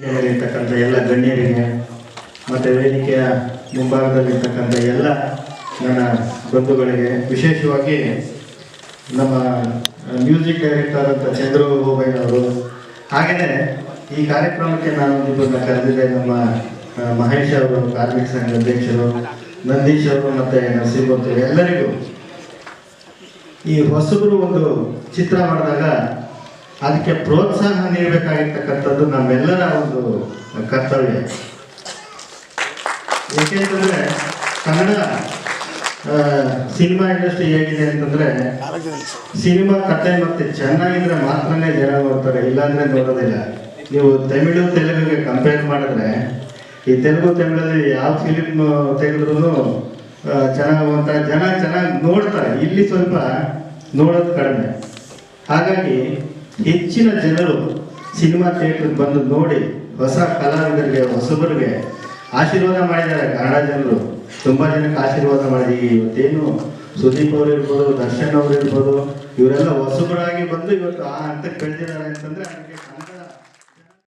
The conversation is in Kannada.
ಇರ್ತಕ್ಕಂಥ ಎಲ್ಲ ಗಣ್ಯರಿಗೆ ಮತ್ತು ವೇದಿಕೆಯ ಮುಂಭಾಗದಲ್ಲಿರ್ತಕ್ಕಂಥ ಎಲ್ಲ ನನ್ನ ಬಂಧುಗಳಿಗೆ, ವಿಶೇಷವಾಗಿ ನಮ್ಮ ಮ್ಯೂಸಿಕ್ ಡೈರೆಕ್ಟರ್ ಅಂತ ಚಂದ್ರು ಗೋಬಯ್ಯನವರು, ಹಾಗೆಯೇ ಈ ಕಾರ್ಯಕ್ರಮಕ್ಕೆ ನಾನು ಇಬ್ಬರನ್ನ ಕರೆದಿದ್ದೆ. ನಮ್ಮ ಮಹೇಶ್ ಅವರು, ಕಾರ್ಮಿಕ ಸಂಘ ಅಧ್ಯಕ್ಷರು, ನಂದೀಶ್ ಅವರು ಮತ್ತು ನರಸಿಂಹಮೂರ್ತಿ, ಎಲ್ಲರಿಗೂ ಈ ಹೊಸಬರು ಒಂದು ಚಿತ್ರ ಮಾಡಿದಾಗ ಅದಕ್ಕೆ ಪ್ರೋತ್ಸಾಹ ನೀಡಬೇಕಾಗಿರ್ತಕ್ಕಂಥದ್ದು ನಮ್ಮೆಲ್ಲರ ಒಂದು ಕರ್ತವ್ಯ. ಏಕೆಂತಂದರೆ ಕನ್ನಡ ಸಿನಿಮಾ ಇಂಡಸ್ಟ್ರಿ ಹೇಗಿದೆ ಅಂತಂದರೆ, ಸಿನಿಮಾ ಕಥೆ ಮತ್ತು ಚೆನ್ನಾಗಿದ್ರೆ ಮಾತ್ರನೇ ಜನ ನೋಡ್ತಾರೆ, ಇಲ್ಲಾಂದರೆ ನೋಡೋದಿಲ್ಲ. ನೀವು ತಮಿಳು ತೆಲುಗಿಗೆ ಕಂಪೇರ್ ಮಾಡಿದ್ರೆ, ಈ ತಮಿಳಲ್ಲಿ ಯಾವ ಫಿಲಿಮ್ ತೆಗೆದ್ರೂ ಚೆನ್ನಾಗುವಂಥ ಜನ ಚೆನ್ನಾಗಿ ನೋಡ್ತಾರೆ. ಇಲ್ಲಿ ಸ್ವಲ್ಪ ನೋಡೋದು ಕಡಿಮೆ. ಹಾಗಾಗಿ ಹೆಚ್ಚಿನ ಜನರು ಸಿನಿಮಾ ಥಿಯೇಟ್ರಿಗೆ ಬಂದು ನೋಡಿ ಹೊಸ ಕಲಾವಿದರಿಗೆ, ಹೊಸಬರಿಗೆ ಆಶೀರ್ವಾದ ಮಾಡಿದ್ದಾರೆ. ಕನ್ನಡ ಜನರು ತುಂಬ ಜನಕ್ಕೆ ಆಶೀರ್ವಾದ ಮಾಡಿ ಇವತ್ತೇನು ಸುದೀಪ್ ಅವರು ಇರ್ಬೋದು, ದರ್ಶನ್ ಅವರು ಇರ್ಬೋದು, ಇವರೆಲ್ಲ ಹೊಸಬರಾಗಿ ಬಂದು ಇವತ್ತು ಆ ಹಂತಕ್ಕೆ ಬೆಳೆದಿದ್ದಾರೆ ಅಂತಂದರೆ ಅದಕ್ಕೆ